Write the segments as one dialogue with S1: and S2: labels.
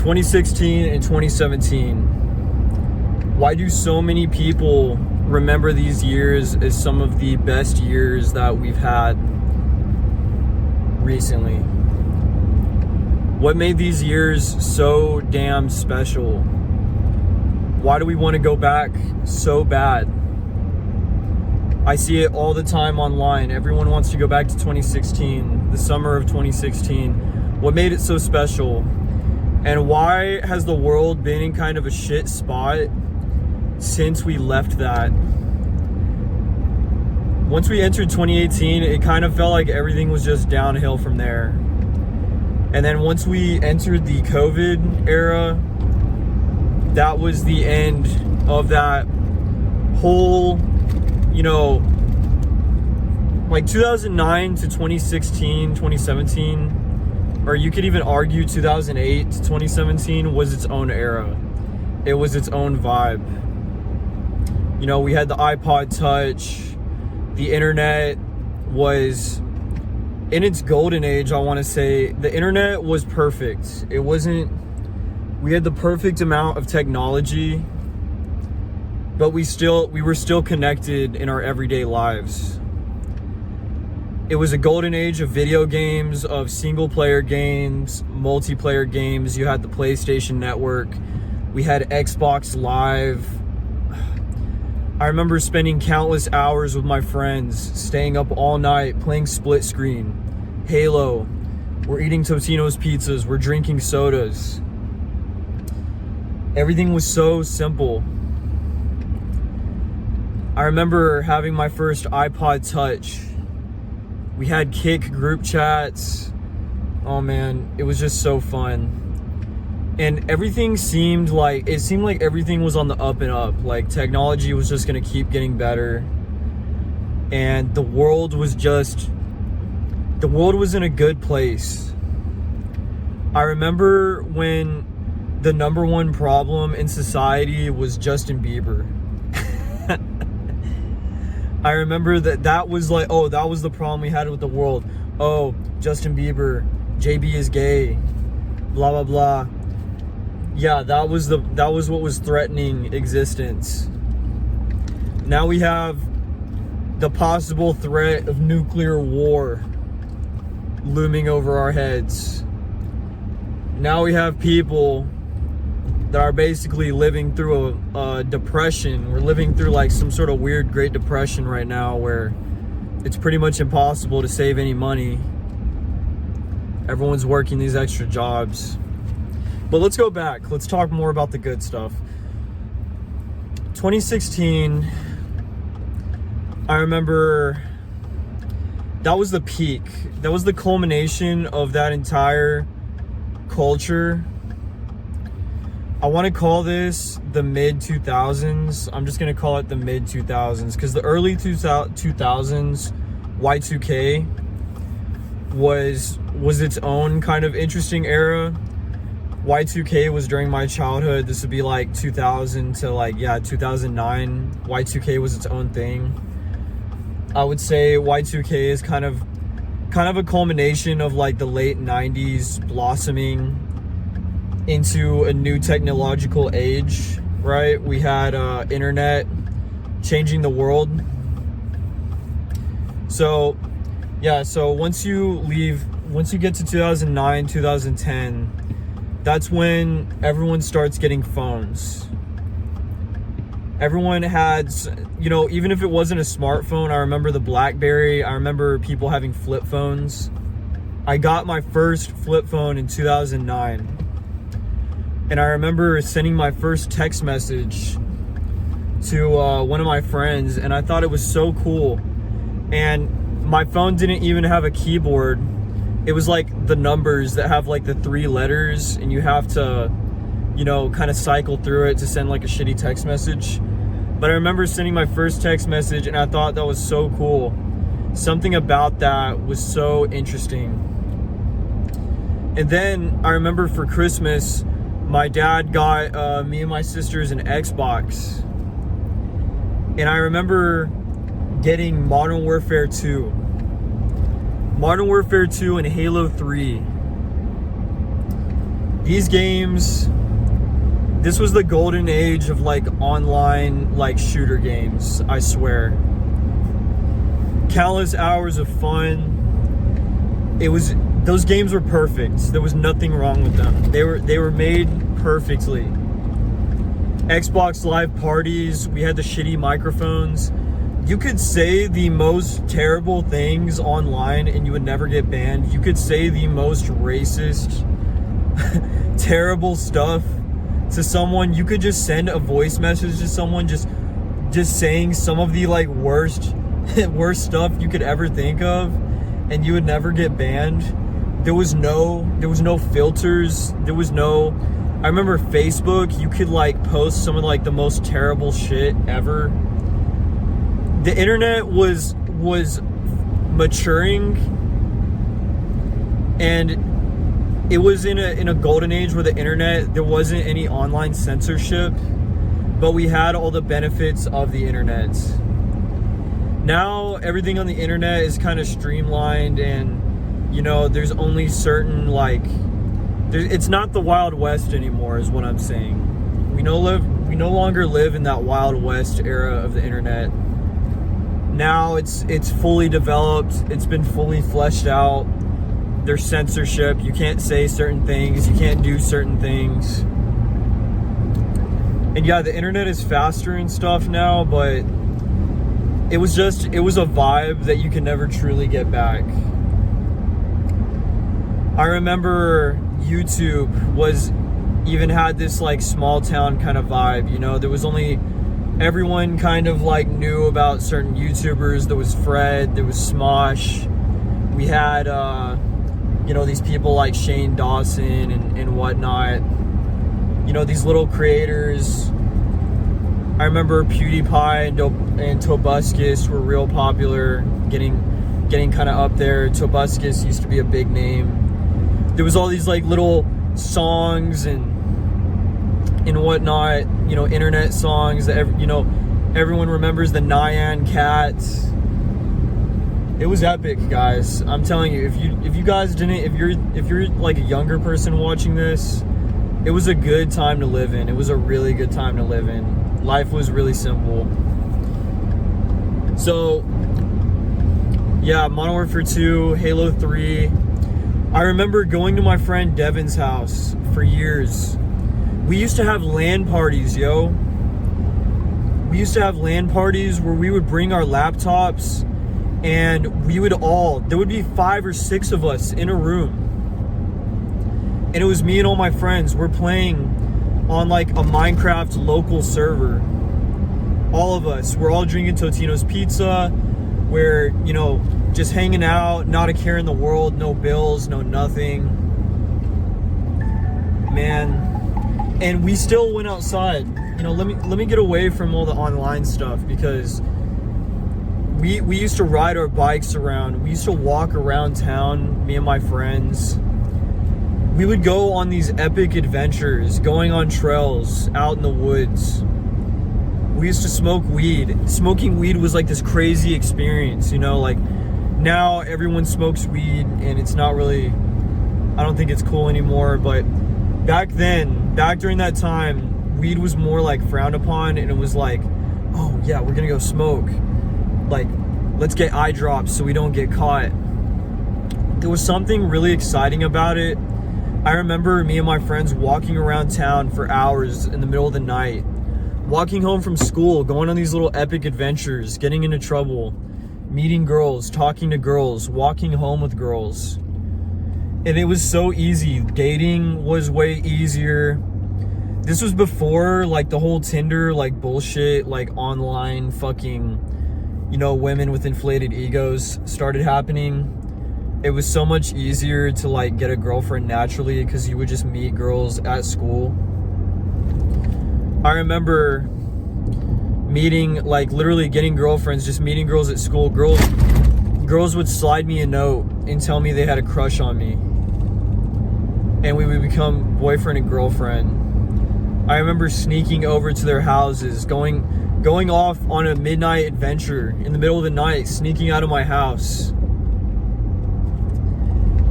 S1: 2016 and 2017. Why do so many people remember these years as some of the best years that we've had recently? What made these years so damn special? Why do we want to go back so bad? I see it all the time online. Everyone wants to go back to 2016, the summer of 2016. What made it so special? And why has the world been in kind of a shit spot since we left that? Once we entered 2018, it kind of felt like everything was just downhill from there. And then once we entered the COVID era, that was the end of that whole, like 2009 to 2016, 2017, or you could even argue 2008 to 2017 was its own era. It was its own vibe. We had the iPod Touch. The internet was in its golden age, I want to say. The internet was perfect. We had the perfect amount of technology, but we were still connected in our everyday lives. It was a golden age of video games, of single player games, multiplayer games. You had the PlayStation Network. We had Xbox Live. I remember spending countless hours with my friends, staying up all night, playing split screen, Halo. We're eating Totino's pizzas. We're drinking sodas. Everything was so simple. I remember having my first iPod Touch. We had Kik group chats. Oh man, it was just so fun. And everything seemed like everything was on the up and up. Like technology was just gonna keep getting better. And the world was in a good place. I remember when the number one problem in society was Justin Bieber. I remember that was like, oh, that was the problem we had with the world. Oh, Justin Bieber, JB is gay, blah, blah, blah. Yeah, that was what was threatening existence. Now we have the possible threat of nuclear war looming over our heads. Now we have people that are basically living through a depression. We're living through like some sort of weird Great Depression right now where it's pretty much impossible to save any money. Everyone's working these extra jobs. But let's go back. Let's talk more about the good stuff. 2016, I remember that was the peak. That was the culmination of that entire culture. I want to call this the mid-2000s. I'm just going to call it the mid-2000s because the early 2000s, Y2K, was its own kind of interesting era. Y2K was during my childhood. This would be like 2000 to 2009. Y2K was its own thing. I would say Y2K is kind of a culmination of like the late 90s blossoming into a new technological age, right? We had internet changing the world. So once you get to 2009, 2010, that's when everyone starts getting phones. Everyone had, even if it wasn't a smartphone, I remember the BlackBerry. I remember people having flip phones. I got my first flip phone in 2009. And I remember sending my first text message to one of my friends, and I thought it was so cool. And my phone didn't even have a keyboard. It was like the numbers that have like the 3 letters, and you have to, kind of cycle through it to send like a shitty text message. But I remember sending my first text message, and I thought that was so cool. Something about that was so interesting. And then I remember for Christmas, my dad got me and my sisters an Xbox. And I remember getting Modern Warfare 2. Modern Warfare 2 and Halo 3. These games, this was the golden age of like online like shooter games, I swear. Countless hours of fun. Those games were perfect. There was nothing wrong with them. They were made perfectly. Xbox Live parties, we had the shitty microphones. You could say the most terrible things online and you would never get banned. You could say the most racist, terrible stuff to someone. You could just send a voice message to someone just saying some of the like worst stuff you could ever think of, and you would never get banned. There was no filters. I remember Facebook, you could like post some of like the most terrible shit ever. The internet was maturing, and it was in a golden age where the internet, there wasn't any online censorship, but we had all the benefits of the internet. Now everything on the internet is kind of streamlined, and you know, there's only certain like, it's not the Wild West anymore is what I'm saying. We no longer live in that Wild West era of the internet. Now it's fully developed, it's been fully fleshed out. There's censorship, you can't say certain things, you can't do certain things. And yeah, the internet is faster and stuff now, but it was a vibe that you can never truly get back. I remember YouTube even had this like small town kind of vibe, you know, everyone kind of like knew about certain YouTubers. There was Fred, there was Smosh. We had, you know, these people like Shane Dawson and whatnot. You know, these little creators. I remember PewDiePie and Tobuscus were real popular, getting kind of up there. Tobuscus used to be a big name. There was all these like little songs and whatnot, you know, internet songs that everyone remembers, the Nyan Cats. It was epic, guys. I'm telling you, if you guys didn't, if you're like a younger person watching this, it was a good time to live in. It was a really good time to live in. Life was really simple. So yeah, Modern Warfare 2, Halo 3. I remember going to my friend Devin's house for years. We used to have LAN parties, yo. We used to have LAN parties where we would bring our laptops, and there would be 5 or 6 of us in a room. And it was me and all my friends. We're playing on like a Minecraft local server. All of us, we're all drinking Totino's pizza. We're, you know, just hanging out, not a care in the world, no bills, no nothing. Man. And we still went outside. You know, let me get away from all the online stuff, because we used to ride our bikes around. We used to walk around town, me and my friends. We would go on these epic adventures, going on trails out in the woods. We used to smoke weed. Smoking weed was like this crazy experience, you know, like now everyone smokes weed and it's not really, I don't think it's cool anymore, but back during that time, weed was more like frowned upon, and it was like, oh yeah, we're gonna go smoke. Like, let's get eye drops so we don't get caught. There was something really exciting about it. I remember me and my friends walking around town for hours in the middle of the night, walking home from school, going on these little epic adventures, getting into trouble, meeting girls, talking to girls, walking home with girls. And it was so easy. Dating was way easier. This was before like the whole Tinder like bullshit, like online fucking, you know, women with inflated egos started happening. It was so much easier to like get a girlfriend naturally, because you would just meet girls at school. I remember meeting, like literally getting girlfriends, just meeting girls at school. Girls would slide me a note and tell me they had a crush on me, and we would become boyfriend and girlfriend. I remember sneaking over to their houses, going off on a midnight adventure in the middle of the night, sneaking out of my house.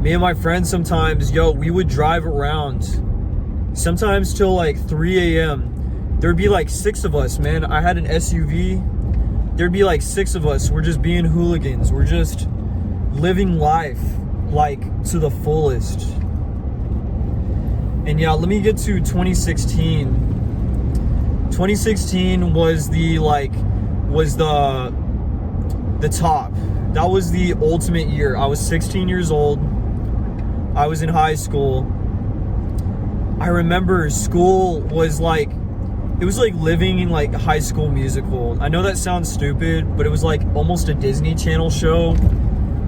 S1: Me and my friends sometimes, we would drive around sometimes till like 3 a.m. There'd be like 6 of us, man. I had an SUV. There'd be like 6 of us. We're just being hooligans. We're just living life like to the fullest. And yeah, let me get to 2016. 2016 was the top. That was the ultimate year. I was 16 years old. I was in high school. I remember school was like, it was like living in like High School Musical. I know that sounds stupid, but it was like almost a Disney Channel show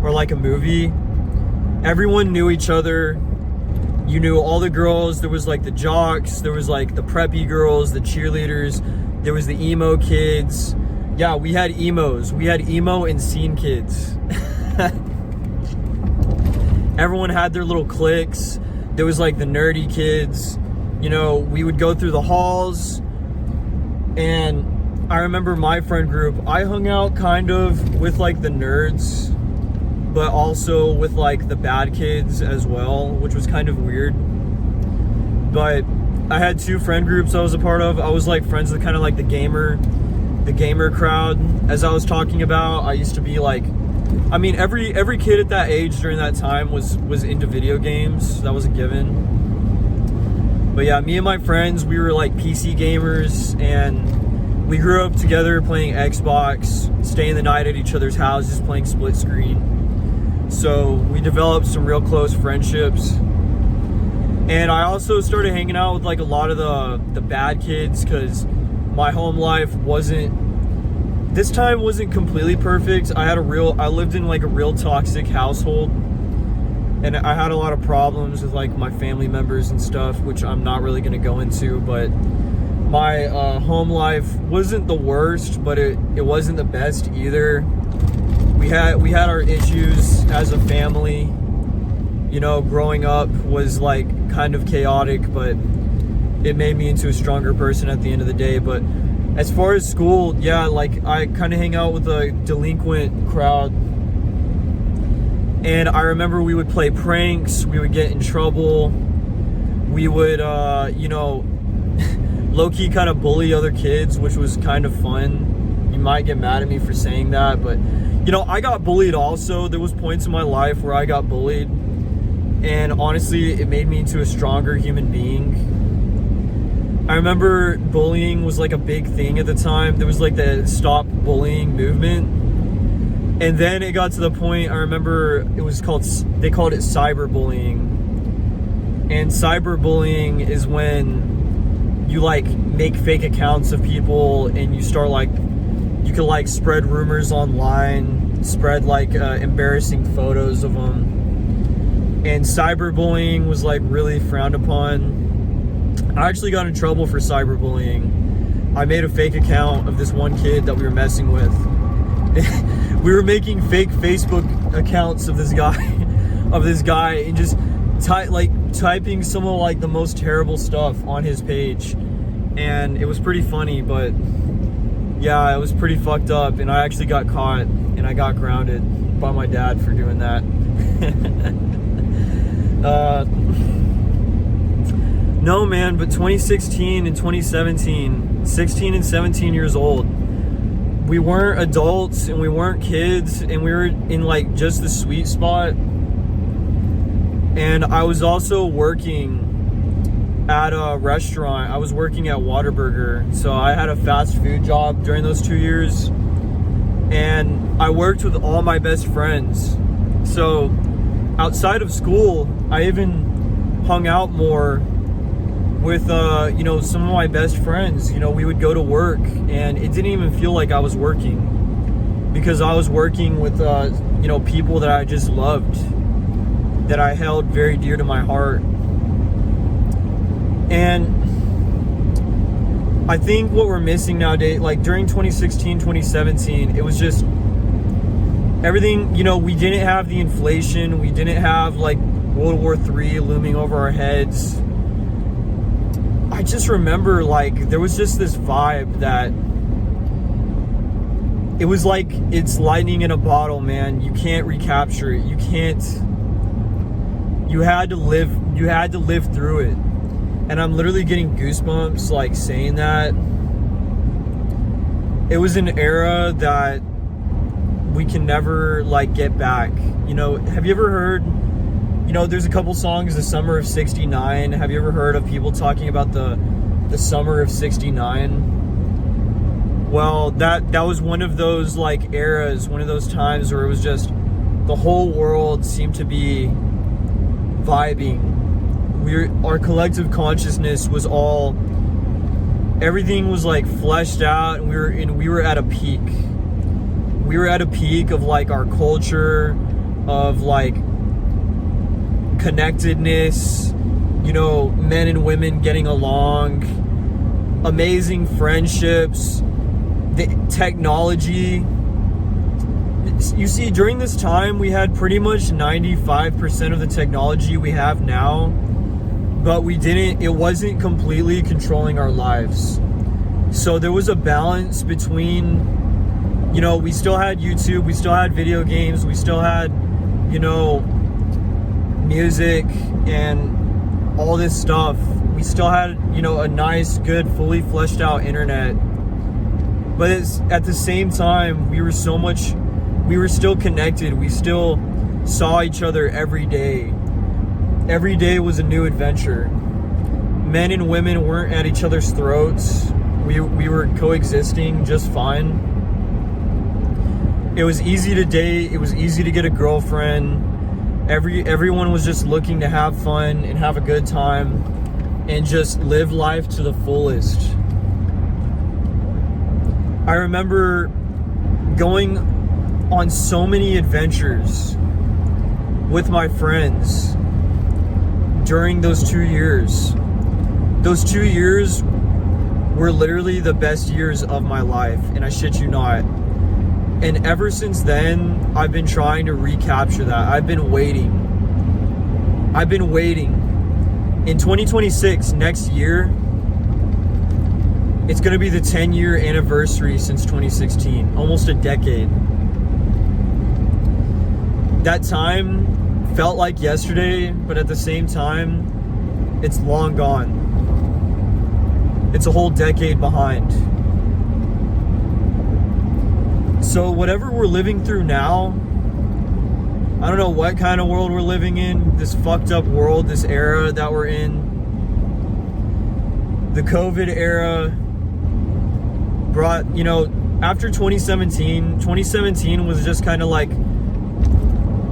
S1: or like a movie. Everyone knew each other. You knew all the girls. There was like the jocks. There was like the preppy girls, the cheerleaders. There was the emo kids. Yeah, we had emos. We had emo and scene kids. Everyone had their little cliques. There was like the nerdy kids. You know, we would go through the halls. And I remember my friend group, I hung out kind of with like the nerds, but also with like the bad kids as well, which was kind of weird. But I had 2 friend groups I was a part of. I was like friends with kind of like the gamer crowd. As I was talking about, I used to be like, I mean, every kid at that age during that time was into video games. That was a given. But yeah, me and my friends, we were like PC gamers, and we grew up together playing Xbox, staying the night at each other's houses playing split screen. So we developed some real close friendships. And I also started hanging out with like a lot of the bad kids, because my home life wasn't completely perfect. I lived in like a real toxic household, and I had a lot of problems with like my family members and stuff, which I'm not really going to go into. But my home life wasn't the worst, but it wasn't the best either. We had our issues as a family. You know, growing up was like kind of chaotic, but it made me into a stronger person at the end of the day. But as far as school, yeah, like I kind of hang out with a delinquent crowd. And I remember we would play pranks, we would get in trouble, we would, low-key kind of bully other kids, which was kind of fun. You might get mad at me for saying that, but, you know, I got bullied also. There was points in my life where I got bullied, and honestly, it made me into a stronger human being. I remember bullying was like a big thing at the time. There was like the Stop Bullying movement. And then it got to the point, I remember they called it cyberbullying. And cyberbullying is when you like make fake accounts of people, and you start like, you can like spread rumors online, spread like embarrassing photos of them. And cyberbullying was like really frowned upon. I actually got in trouble for cyberbullying. I made a fake account of this one kid that we were messing with. We were making fake Facebook accounts of this guy, and just typing some of like the most terrible stuff on his page, and it was pretty funny. But yeah, it was pretty fucked up, and I actually got caught, and I got grounded by my dad for doing that. No, man, but 2016 and 2017, 16 and 17 years old, we weren't adults and we weren't kids, and we were in like just the sweet spot. And I was also working at a restaurant. I was working at Whataburger. So I had a fast food job during those 2 years, and I worked with all my best friends. So outside of school, I even hung out more with some of my best friends. You know, we would go to work, and it didn't even feel like I was working, because I was working with people that I just loved, that I held very dear to my heart. And I think what we're missing nowadays, like during 2016, 2017, it was just everything, we didn't have the inflation, we didn't have like World War III looming over our heads. I just remember like there was just this vibe that it was like it's lightning in a bottle, man. You can't recapture it. You had to live through it. And I'm literally getting goosebumps like saying that. It was an era that we can never like get back. You know, have you ever heard, you know, there's a couple songs, the summer of 69. Have you ever heard of people talking about the summer of 69? Well, that was one of those like eras, one of those times where it was just the whole world seemed to be vibing. Our collective consciousness was all, everything was like fleshed out, and we were at a peak. We were at a peak of like our culture, of like connectedness, you know, men and women getting along, amazing friendships, the technology. You see, during this time, we had pretty much 95% of the technology we have now, but it wasn't completely controlling our lives. So there was a balance between, you know, we still had YouTube, we still had video games, we still had, you know, music and all this stuff. We still had, you know, a nice, good, fully fleshed out internet. But at the same time, we were still connected. We still saw each other every day. Every day was a new adventure. Men and women weren't at each other's throats. We were coexisting just fine. It was easy to date. It was easy to get a girlfriend. Everyone was just looking to have fun and have a good time and just live life to the fullest. I remember going on so many adventures with my friends during those 2 years. Those 2 years were literally the best years of my life, and I shit you not. And ever since then, I've been trying to recapture that. I've been waiting. In 2026, next year, it's gonna be the 10-year anniversary since 2016, almost a decade. That time felt like yesterday, but at the same time, it's long gone. It's a whole decade behind. So whatever we're living through now, I don't know what kind of world we're living in, this fucked up world, this era that we're in. The COVID era brought, you know, after 2017 was just kind of like,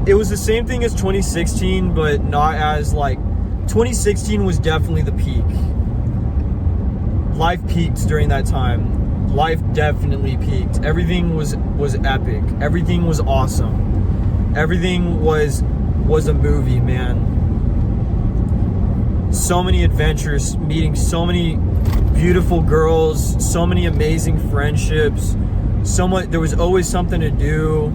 S1: it was the same thing as 2016, but not as like, 2016 was definitely the peak. Life peaked during that time. Life definitely peaked. Everything was epic. Everything was awesome. Everything was a movie, man. So many adventures, meeting so many beautiful girls, so many amazing friendships. There was always something to do.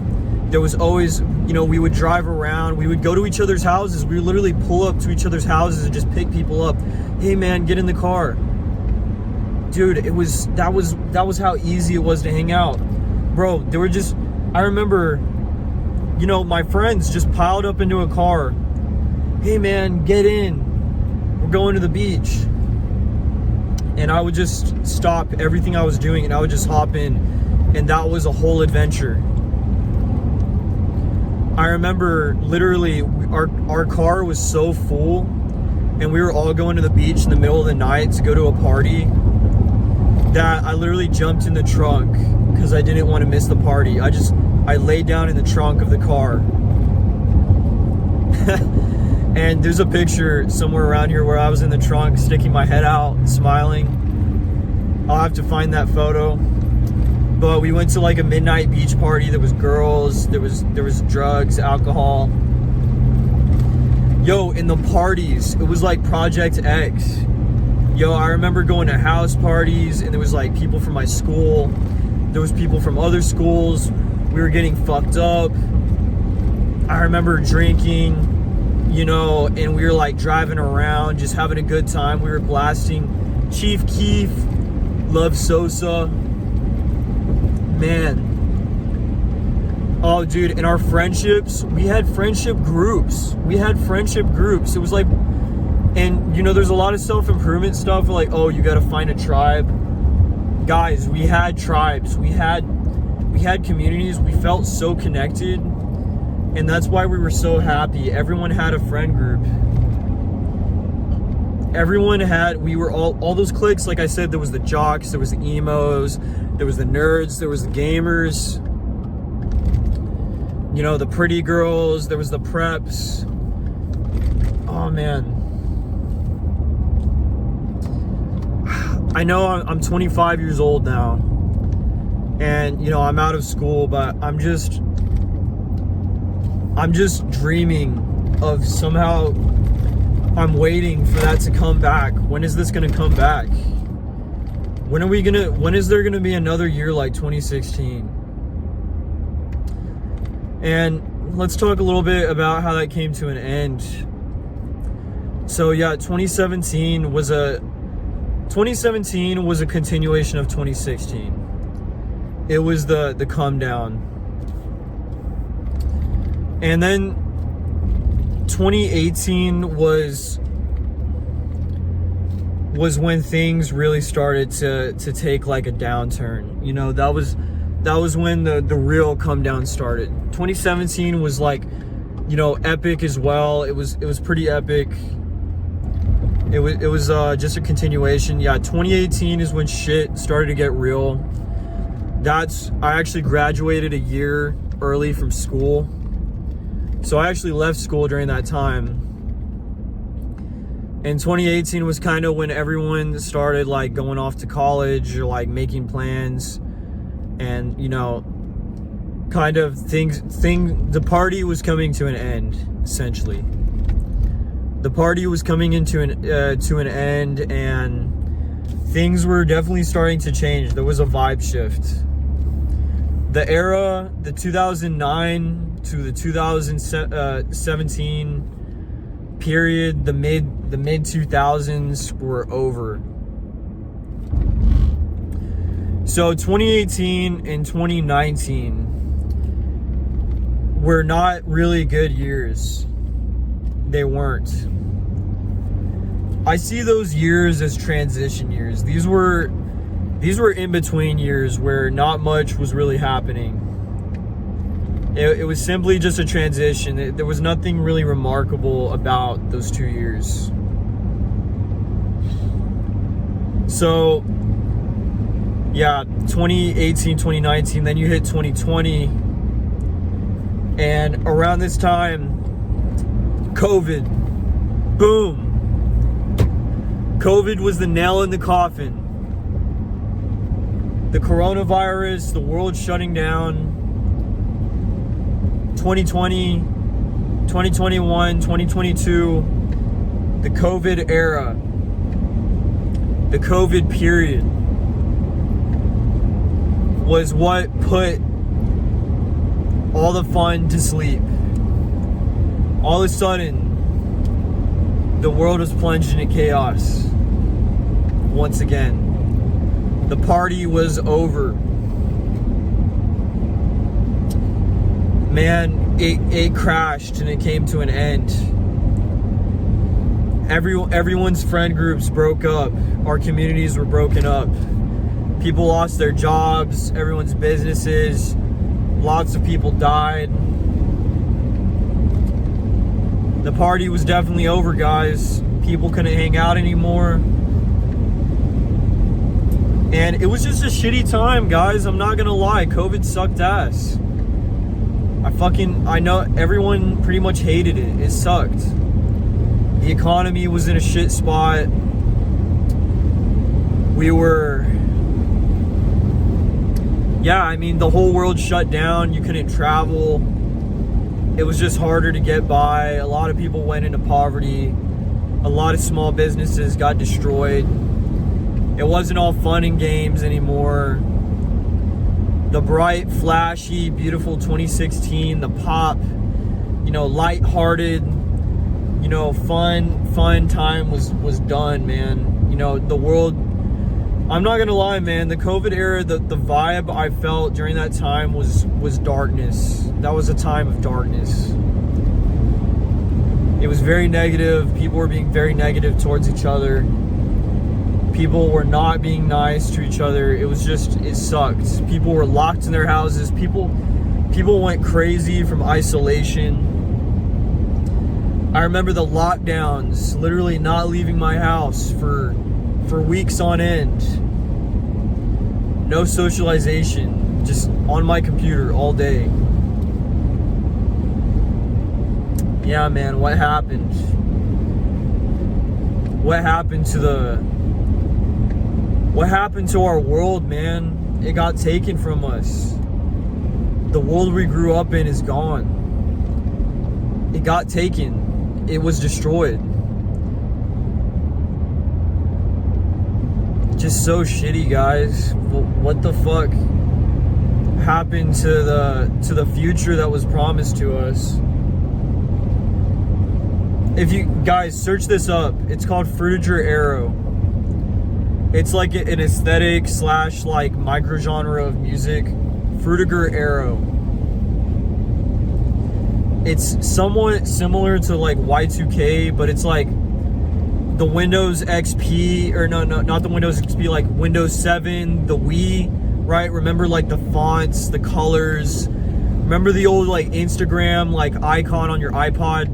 S1: There was always, you know, we would drive around, we would go to each other's houses. We would literally pull up to each other's houses and just pick people up. Hey man, get in the car. Dude, that was how easy it was to hang out. Bro, I remember, you know, my friends just piled up into a car. Hey man, get in. We're going to the beach. And I would just stop everything I was doing and I would just hop in. And that was a whole adventure. I remember literally our car was so full and we were all going to the beach in the middle of the night to go to a party that I literally jumped in the trunk because I didn't want to miss the party. I laid down in the trunk of the car. And there's a picture somewhere around here where I was in the trunk sticking my head out and smiling. I'll have to find that photo. But we went to like a midnight beach party. There was girls, there was drugs, alcohol. Yo, in the parties, it was like Project X. Yo, I remember going to house parties and there was like people from my school. There was people from other schools. We were getting fucked up. I remember drinking, you know, and we were like driving around, just having a good time. We were blasting Chief Keef, Love Sosa. Man. Oh, dude, in our friendships, we had friendship groups. It was like, And, you know, there's a lot of self-improvement stuff like, oh, you got to find a tribe. Guys, we had tribes. We had communities. We felt so connected. And that's why we were so happy. Everyone had a friend group. We were all those cliques. Like I said, there was the jocks, there was the emos, there was the nerds, there was the gamers, you know, the pretty girls, there was the preps. Oh man. I know I'm 25 years old now, and you know, I'm out of school, but I'm just dreaming of somehow. I'm waiting for that to come back. When is this gonna come back? When is there gonna be another year like 2016? And let's talk a little bit about how that came to an end. So yeah, 2017 was a continuation of 2016. It was the come down. And then 2018 was when things really started to take like a downturn. You know, that was when the real come down started. 2017 was like, you know, epic as well. It was pretty epic. It was just a continuation. Yeah, 2018 is when shit started to get real. I actually graduated a year early from school. So I actually left school during that time. And 2018 was kind of when everyone started like going off to college or like making plans, and you know, kind of the party was coming to an end, essentially. The party was coming into to an end, and things were definitely starting to change. There was a vibe shift. The era, the 2009 to the 2017 period, the mid 2000s were over. So 2018 and 2019 were not really good years. They weren't. I see those years as transition years. These were in between years where not much was really happening. It was simply just a transition. There was nothing really remarkable about those 2 years. So, yeah, 2018, 2019, then you hit 2020. And around this time, COVID. Boom. COVID was the nail in the coffin. The coronavirus, the world shutting down. 2020, 2021, 2022, the COVID era, the COVID period was what put all the fun to sleep. All of a sudden, the world was plunged into chaos once again. The party was over. Man, it crashed and it came to an end. Everyone's friend groups broke up. Our communities were broken up. People lost their jobs, everyone's businesses. Lots of people died. The party was definitely over, guys. People couldn't hang out anymore. And it was just a shitty time, guys. I'm not gonna lie. COVID sucked ass. I know everyone pretty much hated it. It sucked. The economy was in a shit spot. I mean, the whole world shut down. You couldn't travel. It was just harder to get by. A lot of people went into poverty. A lot of small businesses got destroyed. It wasn't all fun and games anymore. The bright, flashy, beautiful 2016, the pop, you know, lighthearted, you know, fun time was done, man. You know, the world, I'm not gonna lie, man, the COVID era, the vibe I felt during that time was darkness. That was a time of darkness. It was very negative. People were being very negative towards each other. People were not being nice to each other. It sucked. People were locked in their houses. People went crazy from isolation. I remember the lockdowns, literally not leaving my house for weeks on end. No socialization, just on my computer all day. Yeah, man, what happened? What happened to our world, man? It got taken from us. The world we grew up in is gone. It got taken. It was destroyed. Just so shitty, guys. What the fuck happened to the future that was promised to us? If you guys search this up, it's called Fruitiger Arrow. It's like an aesthetic / like microgenre of music. Fruitiger Arrow. It's somewhat similar to like Y2K, but it's like the Windows XP, or no, not the Windows XP, like Windows 7, the Wii, right? Remember like the fonts, the colors. Remember the old like Instagram like icon on your iPod?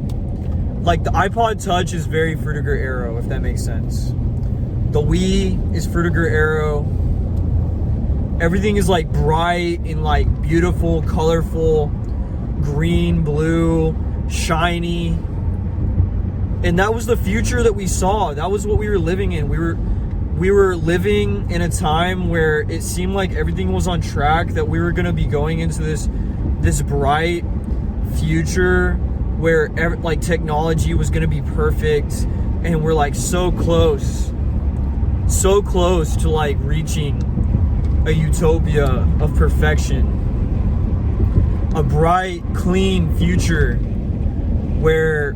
S1: Like the iPod Touch is very Fruitiger Arrow, if that makes sense. The Wii is Fruitiger Arrow. Everything is like bright and like beautiful, colorful, green, blue, shiny. And that was the future that we saw. That was what we were living in. We were living in a time where it seemed like everything was on track, that we were going to be going into this bright future where like technology was going to be perfect, and we're like so close to like reaching a utopia of perfection, a bright, clean future where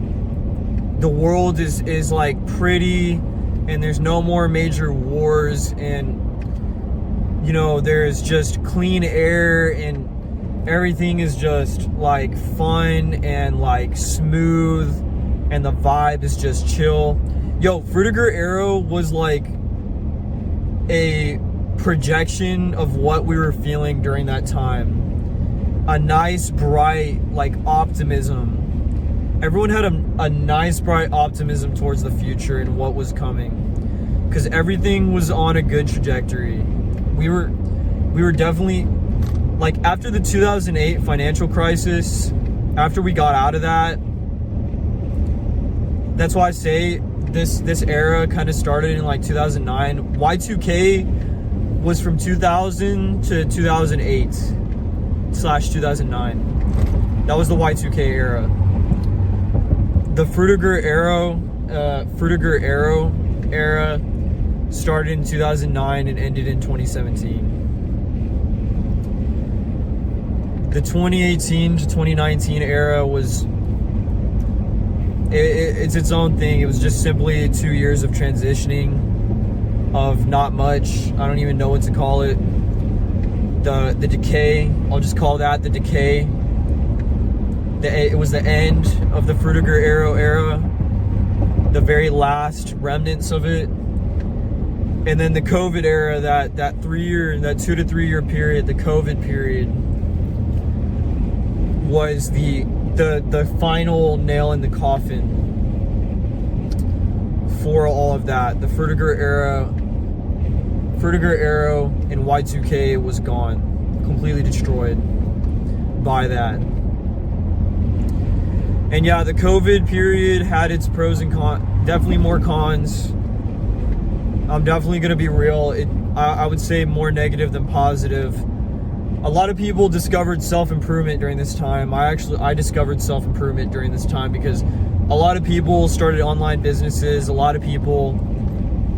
S1: the world is like pretty, and there's no more major wars, and you know, there's just clean air, and everything is just like fun and like smooth, and the vibe is just chill. Yo, Fruitiger Arrow was like a projection of what we were feeling during that time. A nice, bright, like optimism. Everyone had a nice, bright optimism towards the future and what was coming, because everything was on a good trajectory. We were definitely, like, after the 2008 financial crisis, after we got out of that, that's why I say this era kind of started in like 2009. Y2K was from 2000 to 2008/2009. That was the Y2K era. The Fruitiger Arrow era started in 2009 and ended in 2017. The 2018 to 2019 era was, it's its own thing. It was just simply 2 years of transitioning, of not much. I don't even know what to call it. The decay. I'll just call that the decay. It was the end of the Fruitiger Arrow era, the very last remnants of it. And then the COVID era, that 2 to 3 year period, the COVID period, was the final nail in the coffin for all of that. The Fruitiger Arrow and Y2K was gone, completely destroyed by that. And yeah, the COVID period had its pros and cons, definitely more cons. I'm definitely gonna be real. I would say more negative than positive. A lot of people discovered self-improvement during this time. I discovered self-improvement during this time because a lot of people started online businesses. A lot of people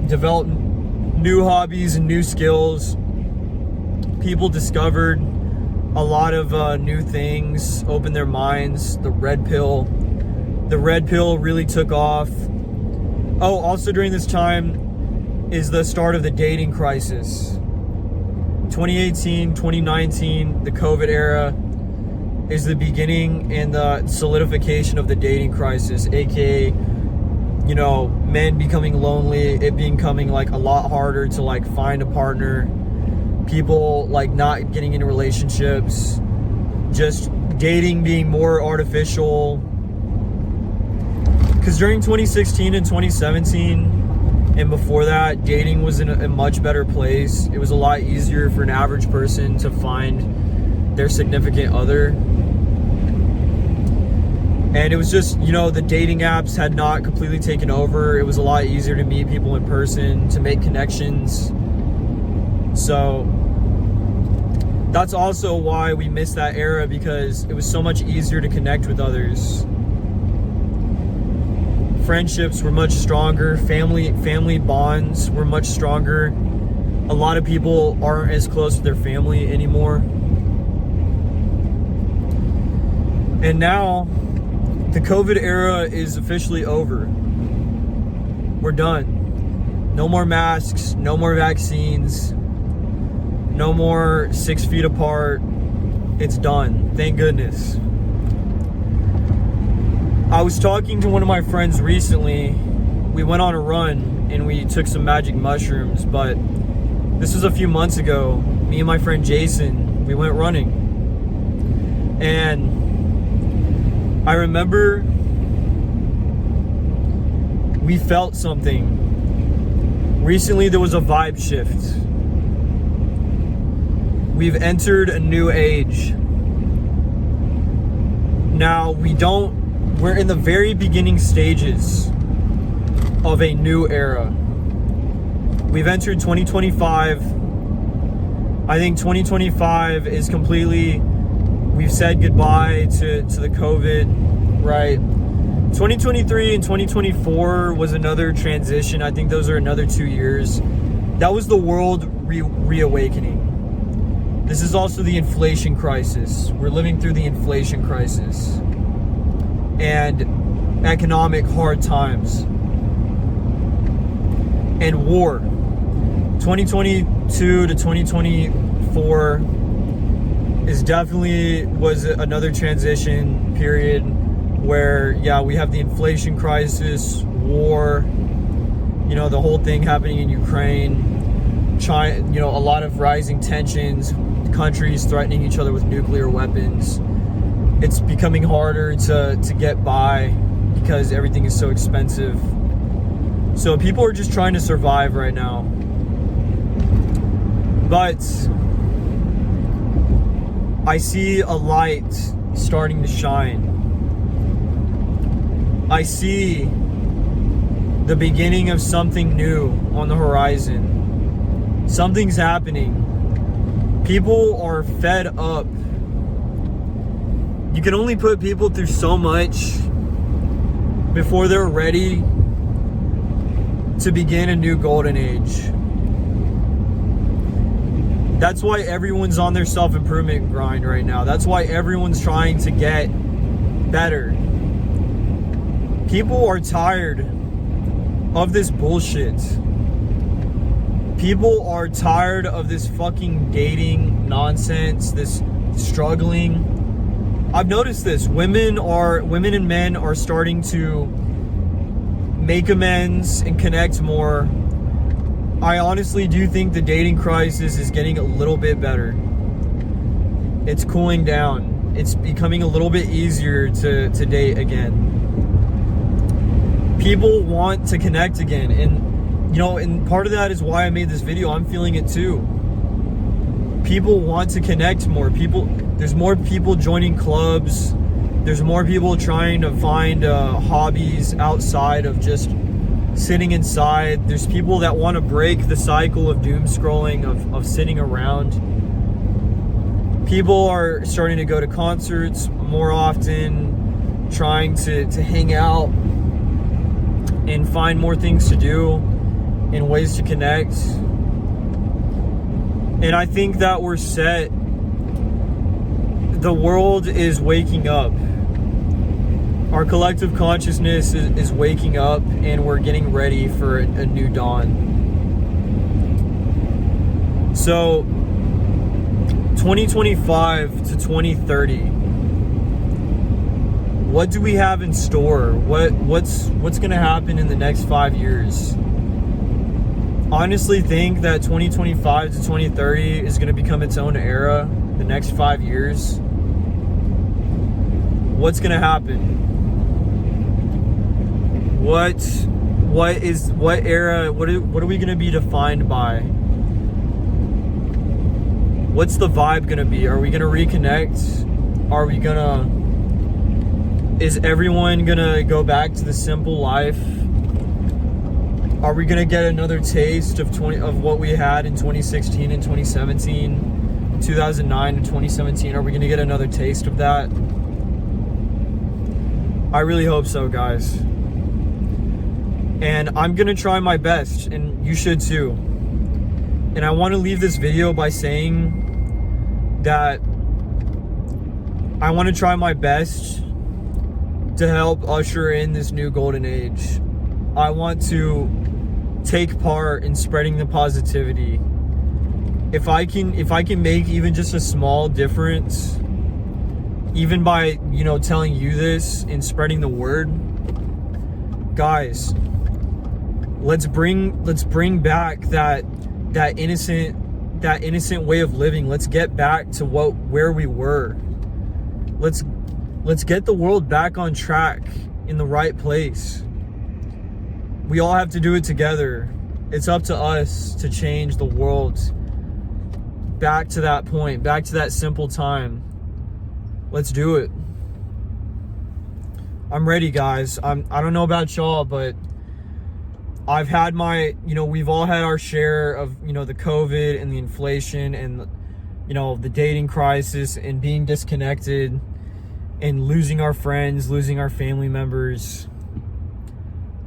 S1: developed new hobbies and new skills. People discovered a lot of new things, opened their minds. The red pill really took off. Oh, also during this time is the start of the dating crisis. 2018, 2019, the COVID era, is the beginning and the solidification of the dating crisis, aka, you know, men becoming lonely, it becoming like a lot harder to like find a partner, people like not getting into relationships, just dating being more artificial. Because during 2016 and 2017 and before that, dating was in a much better place. It was a lot easier for an average person to find their significant other. And it was just, you know, the dating apps had not completely taken over. It was a lot easier to meet people in person, to make connections. So that's also why we missed that era, because it was so much easier to connect with others. Friendships were much stronger. Family bonds were much stronger. A lot of people aren't as close to their family anymore. And now the COVID era is officially over. We're done. No more masks, no more vaccines, no more 6 feet apart. It's done. Thank goodness. I was talking to one of my friends recently. We went on a run and we took some magic mushrooms, but this was a few months ago. Me and my friend Jason, we went running. And I remember we felt something. Recently there was a vibe shift. We've entered a new age. Now we're in the very beginning stages of a new era. We've entered 2025. I think 2025 is completely, we've said goodbye to the COVID, right? 2023 and 2024 was another transition. I think those are another 2 years. That was the world reawakening. This is also the inflation crisis. We're living through the inflation crisis and economic hard times and war. 2022 to 2024 was another transition period where, yeah, we have the inflation crisis, war, you know, the whole thing happening in Ukraine, China, you know, a lot of rising tensions, countries threatening each other with nuclear weapons. It's becoming harder to get by because everything is so expensive. So people are just trying to survive right now. But I see a light starting to shine. I see the beginning of something new on the horizon. Something's happening. People are fed up. You can only put people through so much before they're ready to begin a new golden age. That's why everyone's on their self-improvement grind right now. That's why everyone's trying to get better. People are tired of this bullshit. People are tired of this fucking dating nonsense, this struggling. I've noticed this. Women and men are starting to make amends and connect more. I honestly do think the dating crisis is getting a little bit better. It's cooling down. It's becoming a little bit easier to date again. People want to connect again, and you know, and part of that is why I made this video. I'm feeling it too. People want to connect more. There's more people joining clubs. There's more people trying to find hobbies outside of just sitting inside. There's people that want to break the cycle of doom scrolling, of sitting around. People are starting to go to concerts more often, trying to hang out and find more things to do and ways to connect. And I think that we're set. The world is waking up. Our collective consciousness is waking up, and we're getting ready for a new dawn. So 2025 to 2030, what do we have in store? What's gonna happen in the next 5 years? Honestly think that 2025 to 2030 is gonna become its own era. The next 5 years. What's gonna happen? What era? What are we gonna be defined by? What's the vibe gonna be? Are we gonna reconnect? Are we gonna? Is everyone gonna go back to the simple life? Are we gonna get another taste of what we had in 2016 and 2017, 2009 and 2017? Are we gonna get another taste of that? I really hope so, guys. And I'm gonna try my best, and you should too. And I want to leave this video by saying that I want to try my best to help usher in this new golden age. I want to take part in spreading the positivity. If I can make even just a small difference, even by, telling you this and spreading the word, guys, let's bring back that innocent way of living. Let's get back to where we were. Let's get the world back on track in the right place. We all have to do it together. It's up to us to change the world back to that point, back to that simple time. Let's do it. I'm ready, guys. I don't know about y'all, but I've had we've all had our share of, the COVID and the inflation and, the dating crisis and being disconnected and losing our friends, losing our family members.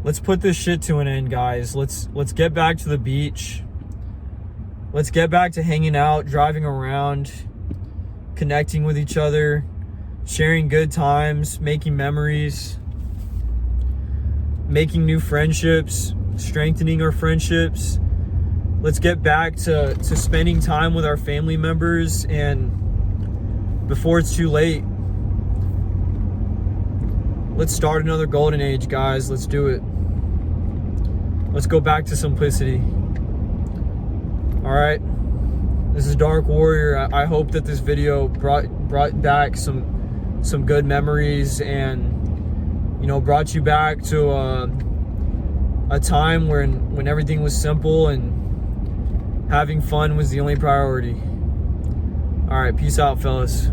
S1: Let's put this shit to an end, guys. Let's get back to the beach. Let's get back to hanging out, driving around, connecting with each other, sharing good times, making memories, making new friendships, strengthening our friendships. Let's get back to spending time with our family members, and before it's too late, let's start another golden age, guys. Let's do it. Let's go back to simplicity. All right. This is Dark Warrior. I hope that this video brought back some good memories and, brought you back to a time when everything was simple and having fun was the only priority. All right. Peace out, fellas.